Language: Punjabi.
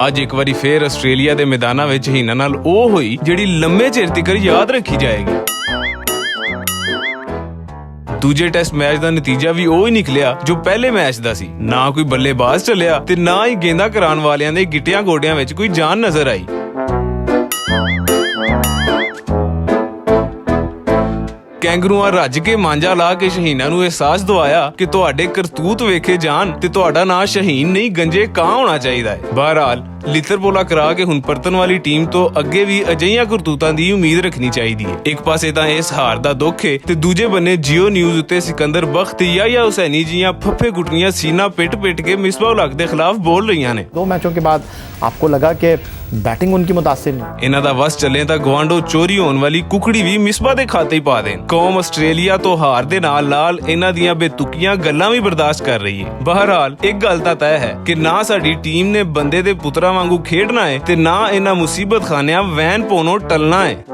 ਅੱਜ ਇੱਕ ਵਾਰੀ ਫੇਰ ਆਸਟ੍ਰੇਲੀਆ ਦੇ ਮੈਦਾਨਾਂ ਵਿੱਚ ਹੀਨਾ ਨਾਲ ਉਹ ਹੋਈ ਜਿਹੜੀ ਲੰਮੇ ਚਿਰ ਤੱਕ ਯਾਦ ਰੱਖੀ ਜਾਏਗੀ। ਦੂਜੇ ਟੈਸਟ ਮੈਚ ਦਾ ਨਤੀਜਾ ਵੀ ਉਹ ਹੀ ਨਿਕਲਿਆ ਜੋ ਪਹਿਲੇ ਮੈਚ ਦਾ ਸੀ। ਨਾ ਕੋਈ ਬੱਲੇਬਾਜ਼ ਚੱਲਿਆ ਤੇ ਨਾ ਹੀ ਗੇਂਦਾਂ ਕਰਾਉਣ ਵਾਲਿਆਂ ਦੇ ਗਿੱਟਿਆਂ ਗੋਡਿਆਂ ਵਿੱਚ ਕੋਈ ਜਾਨ ਨਜ਼ਰ ਆਈ। ਕੈਂਗਰੂਆਂ ਰੱਜ ਕੇ ਮਾਂਜਾ ਲਾ ਕੇ ਸ਼ਹੀਨਾਂ ਨੂੰ ਅਹਿਸਾਸ ਦਵਾਇਆ ਕਿ ਤੁਹਾਡੇ ਕਰਤੂਤ ਵੇਖੇ ਜਾਣ ਤੇ ਤੁਹਾਡਾ ਨਾਂ ਸ਼ਹੀਨ ਨਹੀਂ ਗੰਜੇ ਕਾਂ ਹੋਣਾ ਚਾਹੀਦਾ ਹੈ। ਬਹਰਹਾਲ ਲਿੱਤਰ-ਪੋਲਾ ਕਰਾ ਕੇ ਹੁਣ ਪਰਤਣ ਵਾਲੀ ਟੀਮ ਤੋਂ ਅੱਗੇ ਵੀ ਅਜਿਹੀਆਂ ਕਰਤੂਤਾਂ ਦੀ ਉਮੀਦ ਰੱਖਣੀ ਚਾਹੀਦੀ ਹੈ। ਇੱਕ ਪਾਸੇ ਤਾਂ ਇਸ ਹਾਰ ਦਾ ਦੁੱਖ ਹੈ ਤੇ ਦੂਜੇ ਬੰਨੇ ਜੀਓ ਨਿਊਜ਼ ਉੱਤੇ ਸਿਕੰਦਰ ਬਖਤ ਯਾ ਹੁਸੈਨੀ ਜੀਆਂ ਫੱਫੇ ਗੁੱਟਨੀਆਂ ਸੀਨਾ ਪਿੱਟ ਕੇ ਮਿਸਬਾਹ ਉਲ ਹਕ ਦੇ ਖਿਲਾਫ ਬੋਲ ਰਹੀਆਂ ਨੇ। 2 मैचों के बाद आपको लगा कि बैटिंग उनकी मुतासिर नहीं? ਇਹਨਾਂ ਦਾ ਵਸ ਚੱਲੇ ਤਾਂ ਗਵਾਂਡੋ ਚੋਰੀ ਹੋਣ ਵਾਲੀ ਕੁਕੜੀ ਵੀ ਮਿਸਬਾਹ ਦੇ ਖਾਤੇ ਹੀ ਪਾ ਦੇਣ। ਕੌਮ ਆਸਟ੍ਰੇਲੀਆ ਤੋਂ ਹਾਰ ਦੇ ਨਾਲ ਇਹਨਾਂ ਦੀਆਂ ਬੇਤੁਕੀਆਂ ਗੱਲਾਂ ਵੀ ਬਰਦਾਸ਼ਤ ਕਰ ਰਹੀ ਹੈ। ਬਹਰਹਾਲ ਇੱਕ ਗੱਲ ਤਾਂ ਤੈਅ ਹੈ ਕਿ ਨਾ ਸਾਡੀ ਟੀਮ ਨੇ ਬੰਦੇ ਦੇ ਪੁੱਤਰਾਂ ਵਾਂਗੂ ਖੇਡਣਾ ਹੈ ਤੇ ਨਾ ਇਹਨਾਂ ਮੁਸੀਬਤ ਖਾਨਿਆਂ ਵੈਨ ਪੋਨੋਂ ਟਲਣਾ ਹੈ।